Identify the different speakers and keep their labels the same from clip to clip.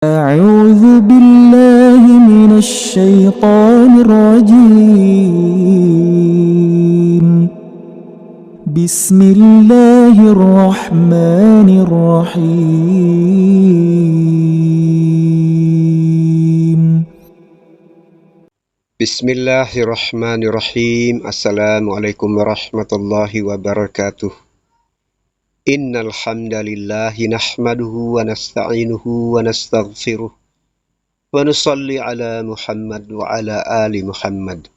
Speaker 1: أعوذ بالله من الشيطان الرجيم بسم الله الرحمن الرحيم
Speaker 2: Bismillahirrahmanirrahim. Assalamualaikum warahmatullahi wabarakatuh. Innal hamdalillahi nahmaduhu wa nasta'inuhu wa nastaghfiruh wa nusalli ala Muhammad wa ala ali Muhammad.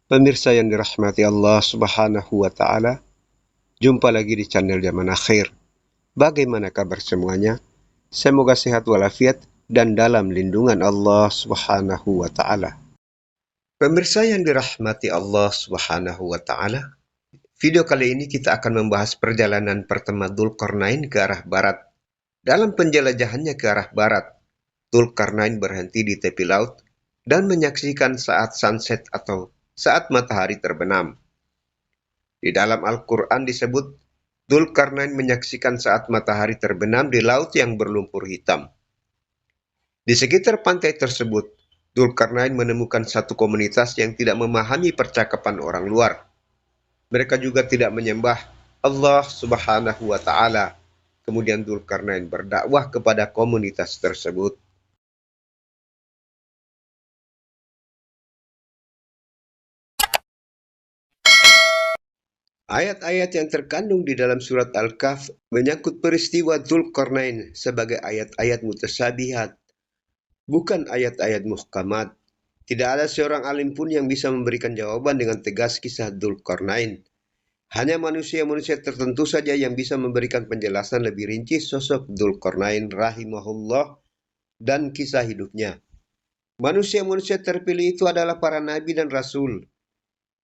Speaker 2: Pemirsa yang dirahmati Allah Subhanahu wa taala, jumpa lagi di channel Zaman Akhir. Bagaimana kabar semuanya? Semoga sehat walafiat dan dalam lindungan Allah Subhanahu wa taala. Pemirsa yang dirahmati Allah Subhanahu wa taala, video kali ini kita akan membahas perjalanan pertama Dzulqarnain ke arah barat. Dalam penjelajahannya ke arah barat, Dzulqarnain berhenti di tepi laut dan menyaksikan saat sunset atau saat matahari terbenam. Di dalam Al-Quran disebut Dzulqarnain menyaksikan saat matahari terbenam di laut yang berlumpur hitam. Di sekitar pantai tersebut, Dzulqarnain menemukan satu komunitas yang tidak memahami percakapan orang luar. Mereka juga tidak menyembah Allah Subhanahu wa taala. Kemudian Dzulqarnain berdakwah kepada komunitas tersebut. Ayat-ayat yang terkandung di dalam surat Al-Kahf menyangkut peristiwa Dzulqarnain sebagai ayat-ayat mutasyabihat, bukan ayat-ayat muhkamat. Tidak ada seorang alim pun yang bisa memberikan jawaban dengan tegas kisah Dzulqarnain. Hanya manusia-manusia tertentu saja yang bisa memberikan penjelasan lebih rinci sosok Dzulqarnain rahimahullah dan kisah hidupnya. Manusia-manusia terpilih itu adalah para nabi dan rasul.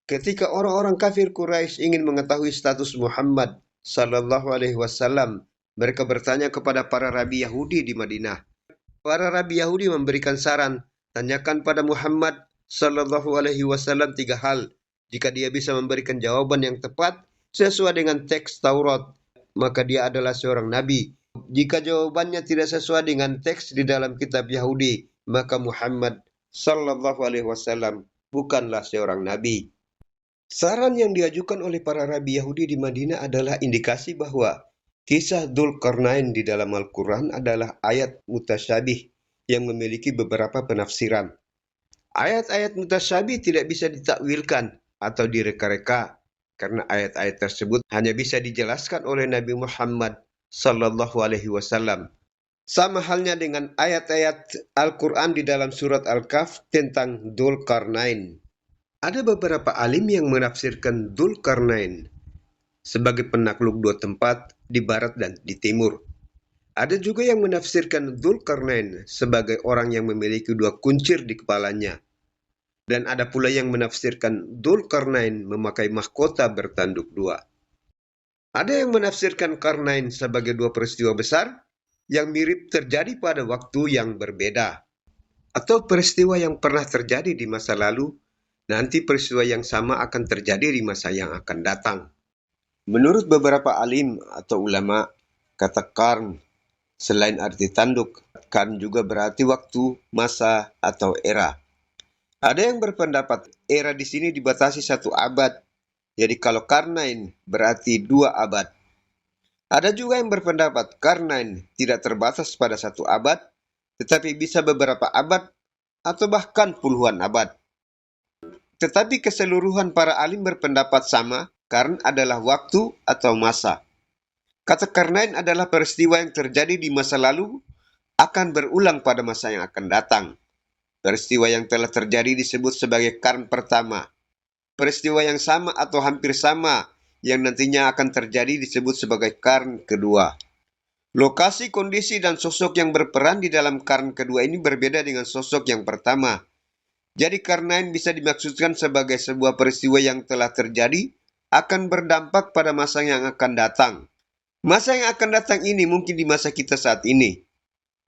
Speaker 2: Ketika orang-orang kafir Quraisy ingin mengetahui status Muhammad sallallahu alaihi wasallam, mereka bertanya kepada para rabi Yahudi di Madinah. Para rabi Yahudi memberikan saran, tanyakan pada Muhammad sallallahu alaihi wasallam 3 hal. Jika dia bisa memberikan jawaban yang tepat sesuai dengan teks Taurat, maka dia adalah seorang nabi. Jika jawabannya tidak sesuai dengan teks di dalam kitab Yahudi, maka Muhammad sallallahu alaihi wasallam bukanlah seorang nabi. Saran yang diajukan oleh para rabi Yahudi di Madinah adalah indikasi bahwa kisah Dzulqarnain di dalam Al-Quran adalah ayat mutasyabih yang memiliki beberapa penafsiran. Ayat-ayat mutasyabih tidak bisa ditakwilkan atau direka-reka karena ayat-ayat tersebut hanya bisa dijelaskan oleh Nabi Muhammad sallallahu alaihi wasallam. Sama halnya dengan ayat-ayat Al-Quran di dalam surat Al-Kahf tentang Dzulqarnain. Ada beberapa alim yang menafsirkan Dzulqarnain sebagai penakluk 2 tempat di barat dan di timur. Ada juga yang menafsirkan Dzulqarnain sebagai orang yang memiliki 2 kuncir di kepalanya. Dan ada pula yang menafsirkan Dzulqarnain memakai mahkota bertanduk 2. Ada yang menafsirkan Qarnain sebagai 2 peristiwa besar yang mirip terjadi pada waktu yang berbeda. Atau peristiwa yang pernah terjadi di masa lalu, nanti peristiwa yang sama akan terjadi di masa yang akan datang. Menurut beberapa alim atau ulama, kata qarn selain arti tanduk, qarn juga berarti waktu, masa, atau era. Ada yang berpendapat era di sini dibatasi 1 abad, jadi kalau Qarnain berarti 2 abad. Ada juga yang berpendapat Qarnain tidak terbatas pada 1 abad, tetapi bisa beberapa abad atau bahkan puluhan abad. Tetapi keseluruhan para alim berpendapat sama, Qarn adalah waktu atau masa. Kata Qarnain adalah peristiwa yang terjadi di masa lalu akan berulang pada masa yang akan datang. Peristiwa yang telah terjadi disebut sebagai qarn pertama. Peristiwa yang sama atau hampir sama yang nantinya akan terjadi disebut sebagai qarn kedua. Lokasi, kondisi, dan sosok yang berperan di dalam qarn kedua ini berbeda dengan sosok yang pertama. Jadi Qarnain bisa dimaksudkan sebagai sebuah peristiwa yang telah terjadi akan berdampak pada masa yang akan datang. Masa yang akan datang ini mungkin di masa kita saat ini.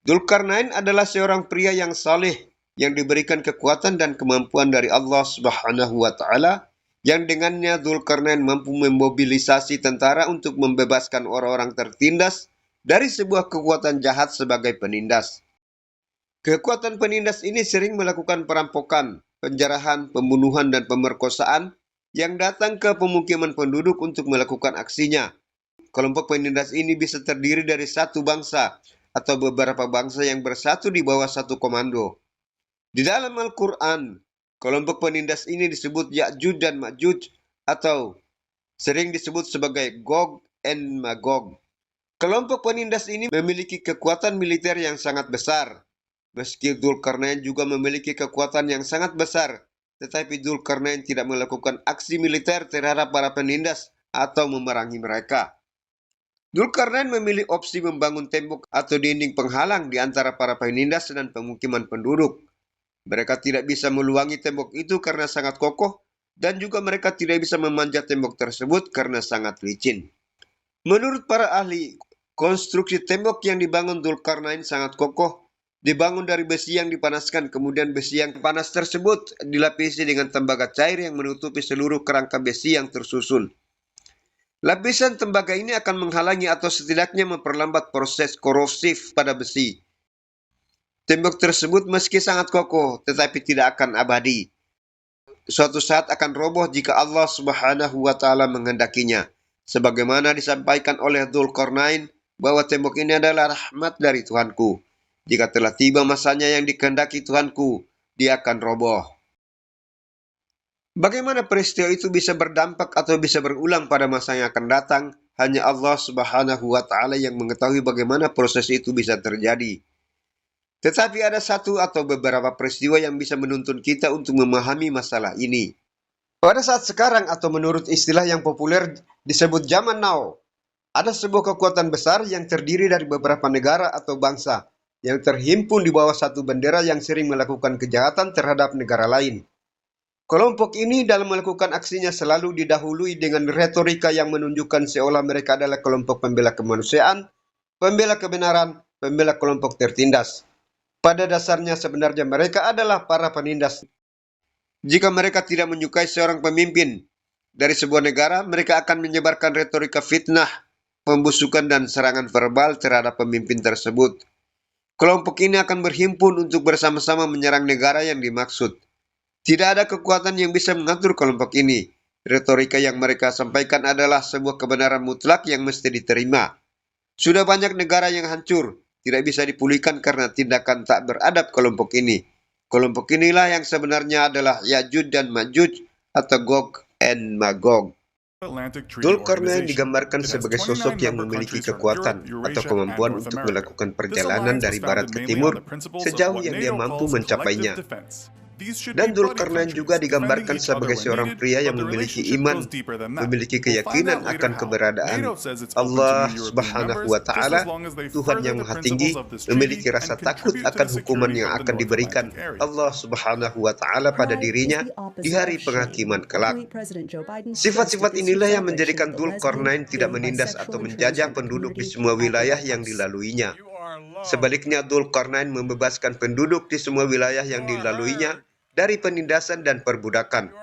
Speaker 2: Dzulqarnain adalah seorang pria yang saleh yang diberikan kekuatan dan kemampuan dari Allah Subhanahu wa taala, yang dengannya Dzulqarnain mampu memobilisasi tentara untuk membebaskan orang-orang tertindas dari sebuah kekuatan jahat sebagai penindas. Kekuatan penindas ini sering melakukan perampokan, penjarahan, pembunuhan, dan pemerkosaan yang datang ke pemukiman penduduk untuk melakukan aksinya. Kelompok penindas ini bisa terdiri dari satu bangsa atau beberapa bangsa yang bersatu di bawah satu komando. Di dalam Al-Quran, kelompok penindas ini disebut Ya'juj dan Ma'juj atau sering disebut sebagai Gog and Magog. Kelompok penindas ini memiliki kekuatan militer yang sangat besar. Meski Dzulkarnain juga memiliki kekuatan yang sangat besar, tetapi Dzulkarnain tidak melakukan aksi militer terhadap para penindas atau memerangi mereka. Dzulkarnain memilih opsi membangun tembok atau dinding penghalang di antara para penindas dan pemukiman penduduk. Mereka tidak bisa meluangi tembok itu karena sangat kokoh, dan juga mereka tidak bisa memanjat tembok tersebut karena sangat licin. Menurut para ahli, konstruksi tembok yang dibangun Dzulkarnain sangat kokoh, dibangun dari besi yang dipanaskan, kemudian besi yang panas tersebut dilapisi dengan tembaga cair yang menutupi seluruh kerangka besi yang tersusun. Lapisan tembaga ini akan menghalangi atau setidaknya memperlambat proses korosif pada besi. Tembok tersebut meski sangat kokoh, tetapi tidak akan abadi. Suatu saat akan roboh jika Allah Subhanahu wa Ta'ala menghendakinya. Sebagaimana disampaikan oleh Dzulkarnain bahwa tembok ini adalah rahmat dari Tuhanku. Jika telah tiba masanya yang dikehendaki Tuhanku, dia akan roboh. Bagaimana peristiwa itu bisa berdampak atau bisa berulang pada masa yang akan datang, hanya Allah Subhanahu wa Ta'ala yang mengetahui bagaimana proses itu bisa terjadi. Tetapi ada satu atau beberapa peristiwa yang bisa menuntun kita untuk memahami masalah ini. Pada saat sekarang atau menurut istilah yang populer disebut zaman now, ada sebuah kekuatan besar yang terdiri dari beberapa negara atau bangsa yang terhimpun di bawah satu bendera yang sering melakukan kejahatan terhadap negara lain. Kelompok ini dalam melakukan aksinya selalu didahului dengan retorika yang menunjukkan seolah mereka adalah kelompok pembela kemanusiaan, pembela kebenaran, pembela kelompok tertindas. Pada dasarnya sebenarnya mereka adalah para penindas. Jika mereka tidak menyukai seorang pemimpin dari sebuah negara, mereka akan menyebarkan retorika fitnah, pembusukan, dan serangan verbal terhadap pemimpin tersebut. Kelompok ini akan berhimpun untuk bersama-sama menyerang negara yang dimaksud. Tidak ada kekuatan yang bisa mengatur kelompok ini. Retorika yang mereka sampaikan adalah sebuah kebenaran mutlak yang mesti diterima. Sudah banyak negara yang hancur, tidak bisa dipulihkan karena tindakan tak beradab kelompok ini. Kelompok inilah yang sebenarnya adalah Ya'juj dan Ma'juj atau Gog and Magog. Dzulkarnain digambarkan sebagai sosok yang memiliki kekuatan atau kemampuan untuk melakukan perjalanan dari barat ke timur sejauh yang dia mampu mencapainya. Dan Dzulkarnain juga digambarkan sebagai seorang pria yang memiliki iman, memiliki keyakinan akan keberadaan Allah Subhanahu wa Ta'ala, Tuhan yang Maha Tinggi, memiliki rasa takut akan hukuman yang akan diberikan Allah Subhanahu wa Ta'ala pada dirinya di hari penghakiman kelak. Sifat-sifat inilah yang menjadikan Dzulkarnain tidak menindas atau menjajah penduduk di semua wilayah yang dilaluinya. Sebaliknya, Dzulkarnain membebaskan penduduk di semua wilayah yang dilaluinya dari penindasan dan perbudakan.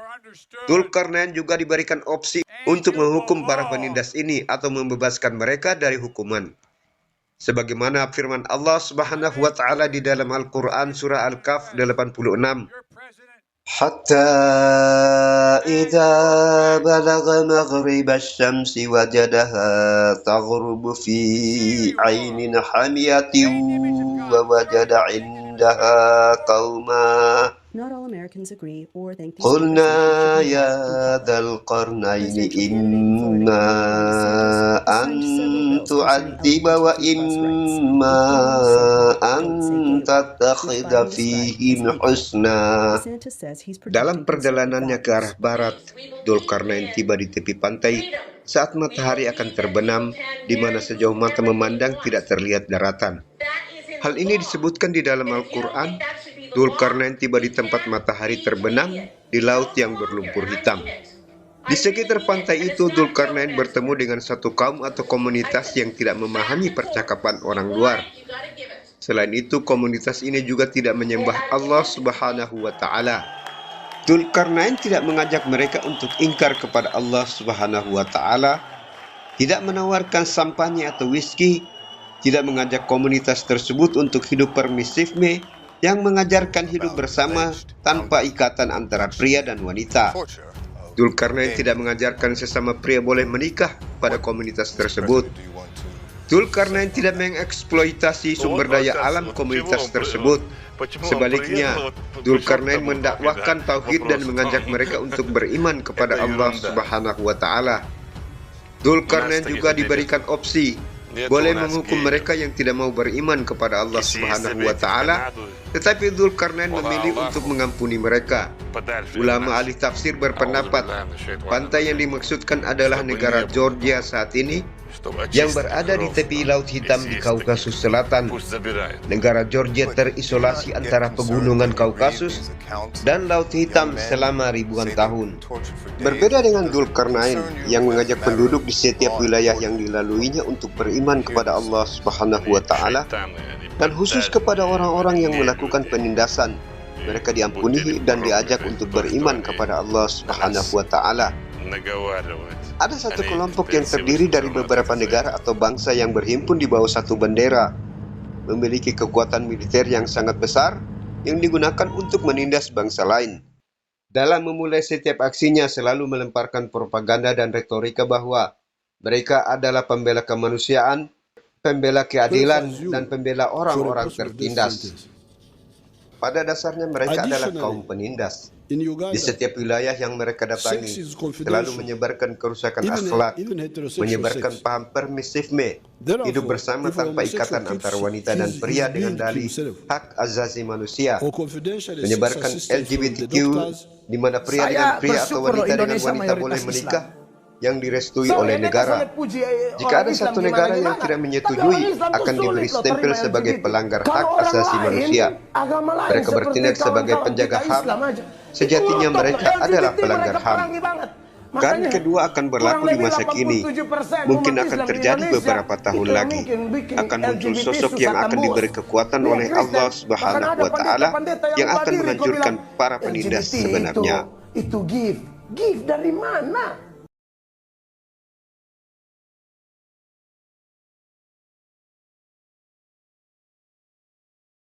Speaker 2: Dzulkarnain juga diberikan opsi untuk menghukum para penindas ini atau membebaskan mereka dari hukuman. Sebagaimana firman Allah Subhanahu wa Ta'ala di dalam Al-Quran surah Al-Kahf 86. Hatta idza balagha maghrib asy-syamsi wajadaha taghrubu fi 'ainin hamiyatin wa wajada 'indaha qauma قلنا يا ذا القرنين إما أن تعذب وإما أن تتخذ فيهم حسنا. Dalam perjalanannya ke arah barat, Dzulkarnain tiba di tepi pantai saat matahari akan terbenam, di mana sejauh mata memandang tidak terlihat daratan. Hal ini disebutkan di dalam Al-Quran. Dzulkarnain tiba di tempat matahari terbenam di laut yang berlumpur hitam. Di sekitar pantai itu, Dzulkarnain bertemu dengan satu kaum atau komunitas yang tidak memahami percakapan orang luar. Selain itu, komunitas ini juga tidak menyembah Allah Subhanahu wa Ta'ala. Dzulkarnain tidak mengajak mereka untuk ingkar kepada Allah Subhanahu wa Ta'ala, tidak menawarkan sampahnya atau whisky, tidak mengajak komunitas tersebut untuk hidup permisifme, yang mengajarkan hidup bersama tanpa ikatan antara pria dan wanita. Dzulkarnain tidak mengajarkan sesama pria boleh menikah pada komunitas tersebut. Dzulkarnain tidak mengeksploitasi sumber daya alam komunitas tersebut. Sebaliknya, Dzulkarnain mendakwahkan tauhid dan mengajak mereka untuk beriman kepada Allah Subhanahu wa Ta'ala. Dzulkarnain juga diberikan opsi, boleh menghukum mereka yang tidak mau beriman kepada Allah Subhanahu wa Ta'ala, tetapi Dzulkarnain memilih untuk mengampuni mereka. Ulama ahli tafsir berpendapat, pantai yang dimaksudkan adalah negara Georgia saat ini, yang berada di tepi Laut Hitam di Kaukasus Selatan. Negara Georgia terisolasi antara pegunungan Kaukasus dan Laut Hitam selama ribuan tahun. Berbeda dengan Dzulkarnain yang mengajak penduduk di setiap wilayah yang dilaluinya untuk beriman kepada Allah Subhanahu wa Ta'ala, dan khusus kepada orang-orang yang melakukan penindasan, mereka diampuni dan diajak untuk beriman kepada Allah Subhanahu wa Ta'ala. Ada satu kelompok yang terdiri dari beberapa negara atau bangsa yang berhimpun di bawah satu bendera, memiliki kekuatan militer yang sangat besar yang digunakan untuk menindas bangsa lain. Dalam memulai setiap aksinya selalu melemparkan propaganda dan retorika bahwa mereka adalah pembela kemanusiaan, pembela keadilan, dan pembela orang-orang tertindas. Pada dasarnya mereka adalah kaum penindas. Di setiap wilayah yang mereka datangi, selalu menyebarkan kerusakan akhlak, menyebarkan paham permisifme, hidup bersama tanpa ikatan antara wanita dan pria dengan dalih hak asasi manusia, menyebarkan LGBTQ, di mana pria dengan pria atau wanita dengan wanita boleh menikah, yang direstui oleh negara. Jika ada satu negara yang tidak menyetujui, akan diberi stempel sebagai pelanggar hak asasi manusia. Mereka bertindak sebagai penjaga HAM. Sejatinya mereka adalah pelanggar HAM. Kan kedua akan berlaku di masa kini. Mungkin akan terjadi beberapa tahun lagi. Akan muncul sosok yang akan diberi kekuatan oleh Allah Subhanahu wa Ta'ala, yang akan menghancurkan para penindas sebenarnya.
Speaker 3: Itu gift dari mana?